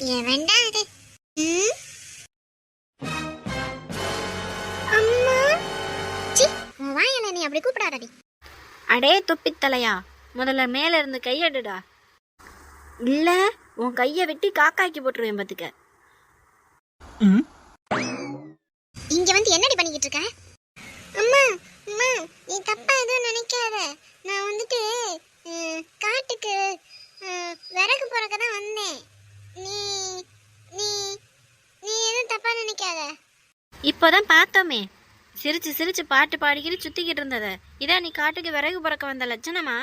எவன்டா அது? ம்? அம்மா சி, உன் வாயால நீ அப்படி கூப்பிடாதடி. அடே துப்பித்தலையா, முதல்ல மேல இருந்து கையெடுடா. இல்ல உன் கையை வெட்டி காக்காக்கி போட்டுருவேன் பாத்துக்க. இங்க வந்து என்னடி பண்ணிக்கிட்டு இருக்க? அம்மா அம்மா, நீ தப்பா எதுவும் நினைக்காத. நான் வந்துட்டு காட்டுக்கு விறகு போறக்க தான் வந்தேன். நீ நீ நீ எதுவும் தப்பா நினைக்காத. இப்போதான் பார்த்தோமே, சிரிச்சு சிரிச்சு பாட்டு பாடிக்கிட்டு சுத்திக்கிட்டு இருந்தத. இதான் நீ காட்டுக்கு விறகு பிறக்க வந்த லட்சணமா?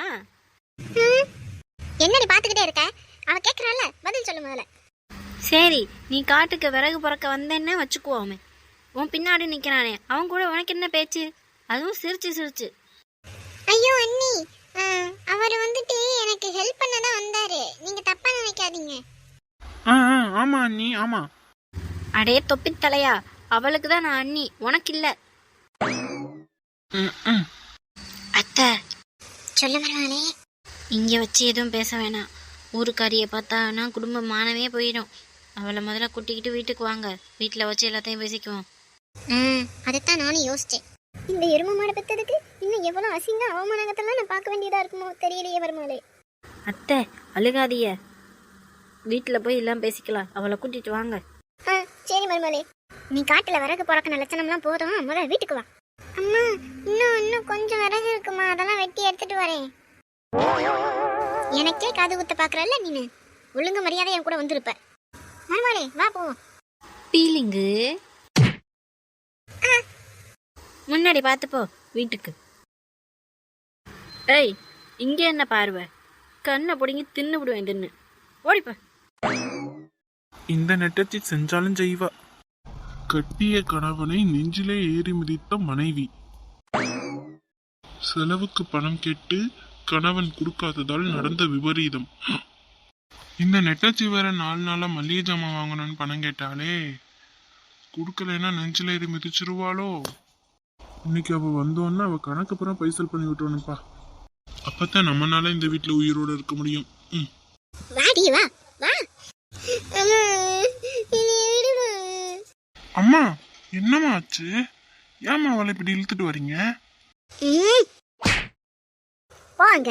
என்னடி பாத்துக்கிட்டே இருக்க? அவ கேக்குறால, பதில் சொல்லு முதல்ல. சரி, நீ காட்டுக்கு விறகு பிறக்க வந்தேன்னு வச்சுக்குவோமே. உன் பின்னாடி நிக்கிறானே, அவன் கூட உனக்கு என்ன பேச்சு? அதுவும் சிரிச்சு சிரிச்சு. ஐயோ அண்ணி, அவர் வந்துட்டு எனக்கு ஹெல்ப் பண்ண தான் வந்தாரு. நீங்க தப்பா நினைக்காதீங்க. ஆமா அண்ணி, ஆமா. அடே தொப்பித்தலையா, அவளுக்கு தான் நான் அண்ணி, உனக்கு இல்ல. அத்தை சொல்ல வருவானே. இங்க வச்சு எதுவும் பேச வேணாம். ஊருக்காரிய பார்த்தானா குடும்ப மானமே போயிடும். அவளை முதல்ல கூட்டிக்கிட்டு வீட்டுக்கு வாங்க, வீட்டில் வச்சு எல்லாத்தையும் பேசிக்குவோம். அதைத்தான் நானும் யோசிச்சேன். இந்த எருமை மாடை பெற்றதுக்கு இன்னும் எவ்வளோ அசிங்க அவமானங்கத்தெல்லாம் நான் பார்க்க வேண்டியதா இருக்குமோ தெரியலையே வருமாளே. அத்தை அழுகாதிய, வீட்டில் போய் எல்லாம் பேசிக்கலாம். அவளை கூட்டிட்டு வாங்க. சரி மருமலே, நீ காட்டுல விறகு பிறக்கின லட்சணம்லாம் போதும், முதல்ல வீட்டுக்கு வா. அம்மா, இன்னும் கொஞ்சம் விறகு இருக்குமா, அதெல்லாம் வெட்டி எடுத்துட்டு வரேன். எனக்கே காது குத்த பாக்குறல்ல நீனு, ஒழுங்கு மரியாதை என் கூட வந்திருப்ப. மருமலே வா போவோம். பீலிங்கு முன்னாடி பார்த்து போ வீட்டுக்கு. ஏய், இங்கே என்ன பார்வை? கண்ணை பிடிங்கி தின்னு விடுவேன், தின்னு ஓடிப்ப. இந்த நெட்டச்சி செஞ்சாலும் செய்வா. கட்டிய கணவனை நெஞ்சிலே ஏறி மிதித்த மனைவி. செலவுக்கு பணம் கேட்டு கணவன் கொடுக்காததால் நடந்த விபரீதம். இந்த நெட்டச்சி வேற 4 நாளா மல்லிகை ஜாமான் வாங்கணும்னு பணம் கேட்டாலே, கொடுக்கலன்னா நெஞ்சில ஏறி மிதிச்சிருவாளோ. இன்னைக்கு அவ வந்தோன்னா அவ கணக்கு அப்புறம் பைசல் பண்ணி விட்டுறணும்ப்பா. அப்பதான் நம்மனால இந்த வீட்டுல உயிரோட இருக்க முடியும். வாடி வா வா. அம்மா, என்னம்மா ஆச்சு? ஏம்மா அவளை இப்படி இழுத்துட்டு வரீங்க? போங்க.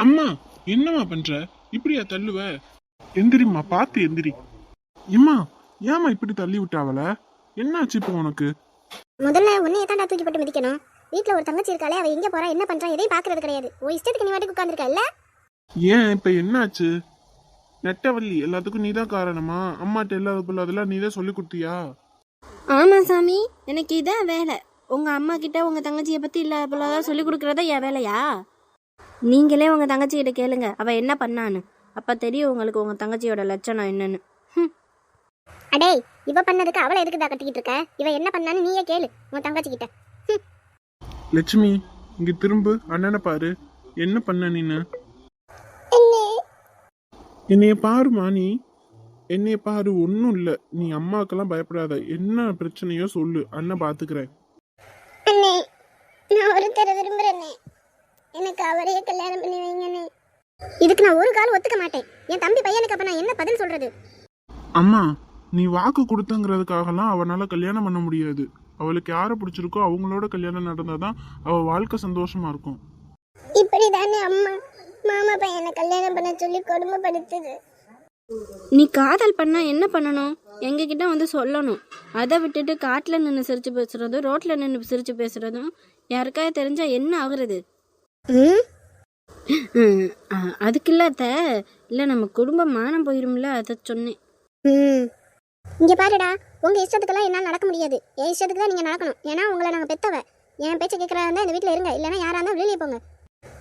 அம்மா, என்னம்மா பண்ற? இப்படியா தள்ளுவ? எந்திரிம்மா, பார்த்து எந்திரி. அம்மா, ஏம்மா இப்படி தள்ளி விட்ட அவளை? என்னாச்சு இப்போ உனக்கு? முதல்ல உன்னைய தாண்டா தூக்கி போட்டு மிதிக்கணும். வீட்டுல ஒரு தங்கச்சி இருக்காளே, அவ எங்க போறா என்ன பண்றா எதையும் பாக்குறது கிடையாது. ஓ இஷ்டத்துக்கு நீ வாட்டுக்கு உட்கார்ந்துருக்க இல்ல? ஏன் இப்ப என்னாச்சு? நெட்டவள்ளி, எல்லாத்துக்கும் நீதான் காரணமா? அம்மாட்ட இல்லாத பிள்ளை அதெல்லாம் நீதான் சொல்லி கொடுத்தியா? ஆமா சாமி, எனக்கு இதான் வேலை. உங்க அம்மா கிட்ட உங்க தங்கச்சியை பத்தி இல்லாத சொல்லி கொடுக்கறதா என் வேலையா? நீங்களே உங்க தங்கச்சி கிட்ட கேளுங்க, அவ என்ன பண்ணான்னு. அப்ப தெரியும் உங்களுக்கு உங்க தங்கச்சியோட லட்சணம் என்னன்னு. அடே, இவ பண்ணதுக்கு அவளை எதுக்குதா கட்டிக்கிட்டு இருக்க? இவ என்ன பண்ணான்னு நீயே கேளு உன் தங்கச்சி கிட்ட. லட்சுமி, இங்க திரும்பு, அண்ணனை பாரு. என்ன பண்ண நீனு? என்னைய பாருமா, நீ என்னைய பாரு. ஒன்னும் இல்ல, நீ அம்மாக்கெல்லாம் பயப்படாத. என்ன பிரச்சனையோ சொல்லு, அண்ணன் பாத்துக்கிறேன். நான் ஒருத்தர விரும்புறேனே, எனக்கு அவரையே கல்யாணம் பண்ணி வைங்கண்ணே. இதுக்கு நான் ஒரு காலம் ஒத்துக்க மாட்டேன். என் தம்பி பையனுக்கு அப்ப நான் என்ன பதில் சொல்றது? அம்மா, நீ வாக்கு கொடுத்தங்கிறதுக்காகலாம் அவனால கல்யாணம் பண்ண முடியாது. அவளுக்கு யாரை பிடிச்சிருக்கோ அவங்களோட கல்யாணம் நடந்தாதான் அவ வாழ்க்கை சந்தோஷமா இருக்கும். இப்படிதானே அம்மா மாமா பையனை கல்யாணம் பண்ண சொல்லி கொடுமைப்படுத்துது. நீ காதல் பண்ணா என்ன பண்ணணும்? எங்ககிட்ட வந்து சொல்லணும். அதை விட்டுட்டு காட்டுல நின்று சிரிச்சு பேசுறதும் ரோட்ல நின்று சிரிச்சு பேசுறதும் யாருக்காவது தெரிஞ்சா என்ன ஆகுறது? அதுக்கு இல்லாத இல்ல, நம்ம குடும்பம் மானம் போயிரும்ல, அதை சொன்னேன். இங்க பாருடா, உங்க இஷ்டத்துக்கெல்லாம் என்ன நடக்க முடியாது. என் இஷ்டத்துக்கு தான் நீங்க நடக்கணும். ஏன்னா உங்களை நாங்க பெத்தவ. என் பேச்ச கேட்கறதா இருந்தா இந்த வீட்டுல இருங்க, இல்லைன்னா யாரா இருந்தா வெளியே போங்க.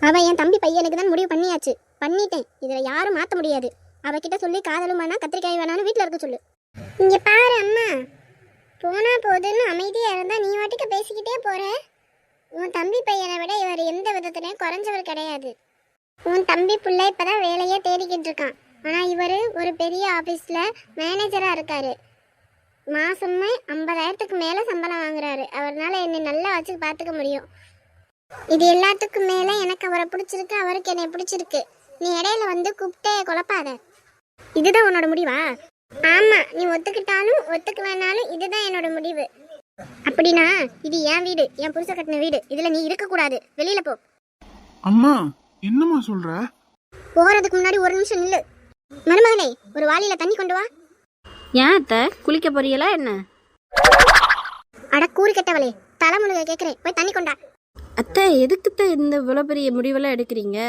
அவ என் தம்பி பையனுக்கு தான் முடிவு பண்ணிட்டேன். இதுல யாரும் மாத்த முடியாது. அவகிட்ட சொல்லி காதலும் வேணா கத்திரிக்காய் வேணான்னு வீட்டுல இருக்க சொல்லு. இங்க பாரு அம்மா, போனா போதுன்னு அமைதியா இருந்தா நீ வாட்டுக்கு பேசிக்கிட்டே போற. உன் தம்பி பையனை விட இவர் எந்த விதத்துலயும் குறைஞ்சவர் கிடையாது. உன் தம்பி புள்ள இப்பதான் வேலையே தேடிக்கிட்டு இருக்கான். ஆனா இவரு ஒரு பெரிய ஆபீஸ்ல மேனேஜரா இருக்காரு. மாசமே 50,000க்கு மேல சம்பளம் வாங்குறாரு. அவர்னால என்னை நல்லா வச்சு பாத்துக்க முடியும். இது எல்லாத்துக்கும் மேல எனக்கு அவரை பிடிச்சிருக்கு, அவருக்கு என்னை பிடிச்சிருக்கு. நீ இடையில வந்து கூப்பிட்டே குழப்பாத. இதுதான் உன்னோட முடிவா? ஆமா, நீ ஒத்துக்கிட்டாலும் ஒத்துக்கலனாலும் இதுதான் என்னோட முடிவு. அப்படின்னா இது என் வீடு, என் புருஷ கட்டின வீடு. இதுல நீ இருக்க கூடாது. வெளியில போ. அம்மா என்னம்மா சொல்ற? போறதுக்கு முன்னாடி ஒரு நிமிஷம் நில்லு. மருமகனே, ஒரு வாளியில தண்ணி கொண்டு வா. ஏன் அத்தை, குளிக்க போறீங்களா என்ன? அட கூறு கெட்டவளே, தலைமுழுக கேட்கிறேன், போய் தண்ணி கொண்டா. அத்தை, எதுக்குத்த இந்த இவ்வளோ பெரிய முடிவெல்லாம் எடுக்கிறீங்க?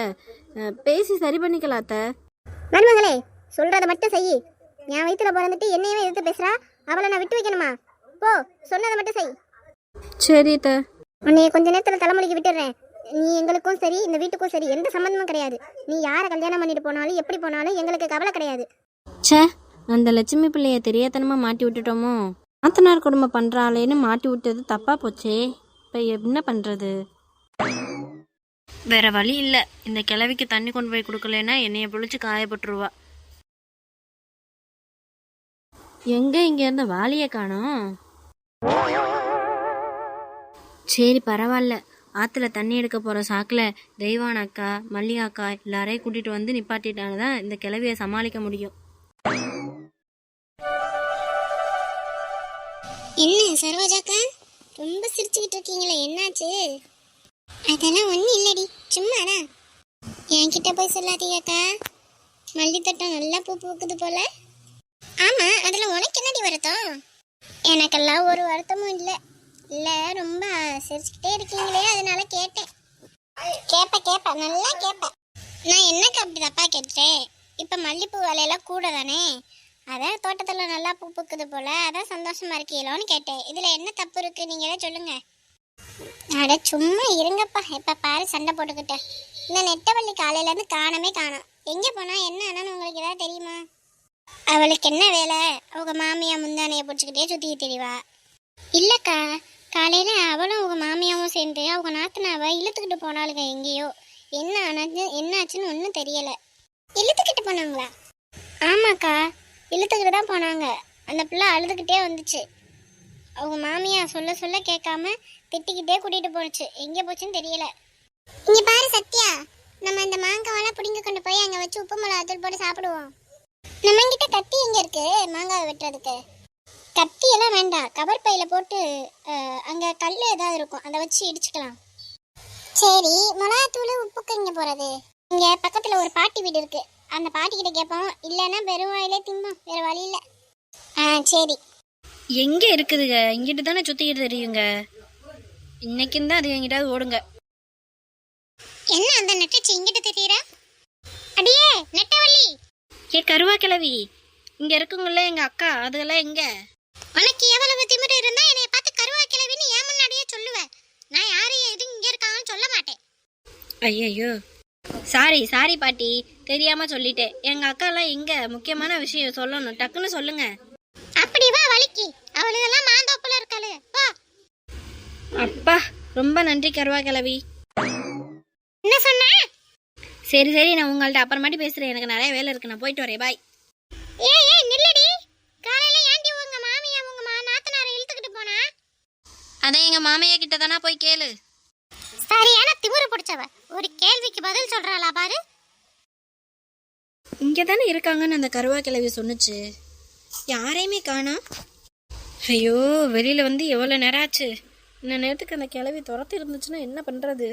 பேசி சரி பண்ணிக்கலாம் அத்தை. மருமகளே, சொல்றத மட்டும் செய். என் வயிற்றுல பிறந்துட்டு என்னையவே எதிர்த்து பேசுறா. அவளை நான் விட்டு வைக்கணுமா? போ, சொன்னதை மட்டும் செய். சரி அத்தை. உன்னைய கொஞ்ச நேரத்தில் தலைமுறைக்கு விட்டுடுறேன். நீ எங்களுக்கும் சரி இந்த வீட்டுக்கும் சரி எந்த சம்மந்தமும் கிடையாது. நீ யாரை கல்யாணம் பண்ணிட்டு போனாலும் எப்படி போனாலும் எங்களுக்கு கவலை கிடையாது. ச்சே, அந்த லட்சுமி பிள்ளைய தெரியாதனமாக மாட்டி விட்டுட்டோமோ? நாத்தனார் கொடுமை பண்ணுறாளேன்னு மாட்டி விட்டது தப்பாக போச்சே. இப்போ என்ன பண்ணுறது? வேற வழி இல்லை. இந்த கிழவிக்கு தண்ணி கொண்டு போய் கொடுக்கலன்னா என்னைய பிடிச்சி காயப்பட்டுருவா. எங்கே இங்கேருந்து வாளியை காணோம். சரி பரவாயில்ல, ஆற்றுல தண்ணி எடுக்க போகிற சாக்கில் தெய்வான அக்கா, மல்லிகா அக்கா எல்லாரையும் கூட்டிகிட்டு வந்து நிப்பாட்டிட்டாங்க தான் இந்த கிழவியை சமாளிக்க முடியும். என்ன சரோஜாக்கா, ரொம்ப சிரிச்சுக்கிட்டு இருக்கீங்களே, என்னாச்சு? அதெல்லாம் ஒன்றும் இல்லடி, சும்மாதான். என்கிட்ட போய் சொல்லாதீங்கக்கா. மல்லித்தட்டம் நல்லா பூ பூக்குது போல. ஆமா, அதில் உனக்கு என்னடி வருத்தம்? எனக்கெல்லாம் ஒரு வருத்தமும் இல்லை. இல்லை, ரொம்ப சிரிச்சுக்கிட்டே இருக்கீங்களே, அதனால கேட்டேன். கேப்ப நல்லா கேட்பேன். நான் என்னக்கா அப்படி தப்பா கேட்டேன்? இப்போ மல்லிப்பூ விலையெல்லாம் கூட தானே, அதான் தோட்டத்தில் நல்லா பூ பூக்குது போல, அதான் சந்தோஷமா இருக்கீங்களோன்னு கேட்டேன். இதில் என்ன தப்பு இருக்கு, நீங்களே சொல்லுங்க. அட சும்மா இருங்கப்பா, எப்போ பாரு சண்டை போட்டுக்கிட்டேன். இந்த நெட்டவள்ளி காலையிலேருந்து காணமே காணோம். எங்கே போனா என்ன ஆனான்னு உங்களுக்கு ஏதாவது தெரியுமா? அவளுக்கு என்ன வேலை? அவங்க மாமியா முந்தானையை பிடிச்சிக்கிட்டே சுற்றிக்கிட்டு தெரியவா. இல்லைக்கா, காலையில் அவளும் அவங்க மாமியாவும் சேர்ந்து அவங்க நாத்தனாவை இழுத்துக்கிட்டு போனாளுங்க எங்கேயோ. என்னாச்சுன்னு ஒன்றும் தெரியலை. இழுத்துக்கிட்டு போனாங்களா? ஆமாக்கா, இழுத்துக்கிட்டு தான் போனாங்க. அந்த பிள்ளை அழுதுகிட்டே வந்துச்சு. அவங்க மாமியா சொல்ல சொல்ல கேட்காம திட்டிக்கிட்டே கூட்டிகிட்டு போனுச்சு. எங்கே போச்சுன்னு தெரியல. இங்கே பாரு சத்யா, நம்ம இந்த மாங்காவெல்லாம் பிடிங்க கொண்டு போய் அங்கே வச்சு உப்பு மிளகாத்தூள் போட்டு சாப்பிடுவோம். நம்ம கிட்ட கத்தி எங்கே இருக்கு மாங்காவை வெட்டுறதுக்கு? கத்தியெல்லாம் வேண்டாம், கவர் பையில போட்டு அங்கே கல் ஏதாவது இருக்கும், அதை வச்சு இடிச்சுக்கலாம். சரி, மிளகாத்தூள் உப்புக்கு இங்கே போகிறது? இங்கே பக்கத்தில் ஒரு பாட்டி வீடு இருக்கு, அந்த பாட்டிக்கிட்ட கேட்போம். இல்லைன்னா வெறும் வாயிலே திம்போம், வேறு வழி இல்லை. சரி. எங்கே இருக்குதுங்க? இங்கிட்டு தானே சுற்றிக்கிட்டு தெரியுங்க. இன்னைக்குன்னு தான் அது எங்கிட்டாவது ஓடுங்க. என்ன அந்த நெட்டச்சி இங்கிட்ட தெரியுறா? அடியே நெட்டவள்ளி! ஏ கருவா கிழவி, இங்கே இருக்குங்கள எங்கள் அக்கா, அதுகெல்லாம் எங்கே? உனக்கு எவ்வளவு திமிரு இருந்தா என்னைய பார்த்து கருவா கிழவின்னு ஏன் முன்னாடியே சொல்லுவேன்? நான் யாரையும் எதுவும் இங்கே இருக்காங்கன்னு சொல்ல மாட்டேன். ஐயோ, சாரி பாட்டி, தெரியாமல் சொல்லிட்டேன். எங்கள் அக்காலாம் எங்கே? முக்கியமான விஷயம் சொல்லணும், டக்குன்னு சொல்லுங்க. அப்படி வா வலிக்கு, அவளுதெல்லாம் மாந்தோப்புல இருக்காளு. வா. அப்பா, ரொம்ப நன்றி கருவா கிழவி. என்ன சொன்ன? சரி நான் உங்கள்ட்ட அப்புறமாட்டி பேசுகிறேன், எனக்கு நிறைய வேலை இருக்கு, நான் போயிட்டு வரேன், பாய். ஏய் நில்லடி, காலையில ஏண்டி உங்க மாமியா உங்க நாத்தனாரை இழுத்துக்கிட்டு போனா? அதை எங்கள் மாமையா கிட்ட தானே போய் கேளு. சரியான திமிரு பிடிச்சவ, ஒரு கேள்விக்கு பதில் சொல்றாளா பாரு. இங்கே தானே இருக்காங்கன்னு அந்த கருவா கிழவி சொன்னுச்சு, யாரையுமே காணோம். ஐயோ, வெளியில் வந்து எவ்வளோ நேரம் ஆச்சு. இந்த நேரத்துக்கு அந்த கிழவி துரத்து இருந்துச்சுன்னா என்ன பண்ணுறது?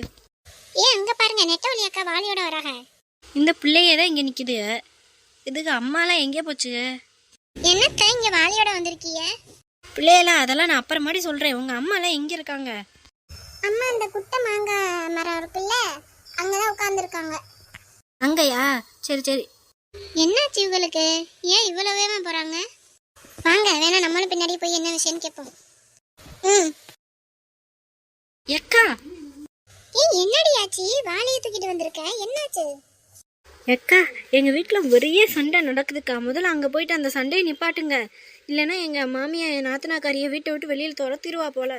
ஏன் அங்க பாருங்க, நெட்டவள்ளி அக்கா வாளியோட வராங்க. இந்த பிள்ளையே தான் இங்கே நிற்கிது. இதுக்கு அம்மாலாம் எங்கே போச்சு? என்னத்த இங்க வாளியோட வந்திருக்கீங்க? பிள்ளையெல்லாம் அதெல்லாம் நான் அப்புறமாடி சொல்கிறேன். உங்கள் அம்மாலாம் எங்கே இருக்காங்க? அம்மா அந்த குட்டை மாங்காய் மரம் இருக்குல்ல, அங்கதான் உட்காந்துருக்காங்க. அங்கயா? சரி. என்னாச்சு இவங்களுக்கு? ஏன் இவ்வளவு வேகமா போறாங்க? வாங்க, வேணா நம்மளும் பின்னாடி போய் என்ன விஷயம்னு கேட்போம். எக்கா! ஏய் என்னடி ஆச்சு? வாளியை தூக்கிட்டு வந்திருக்க, என்னாச்சு? எக்கா, எங்கள் வீட்டில் ஒரே சண்டை நடக்குதுக்கா. முதல்ல அங்கே போயிட்டு அந்த சண்டையை நிப்பாட்டுங்க, இல்லைன்னா எங்கள் மாமியா என் நாத்தனாக்காரியை வீட்டை விட்டு வெளியில் துரத்திடுவா போல.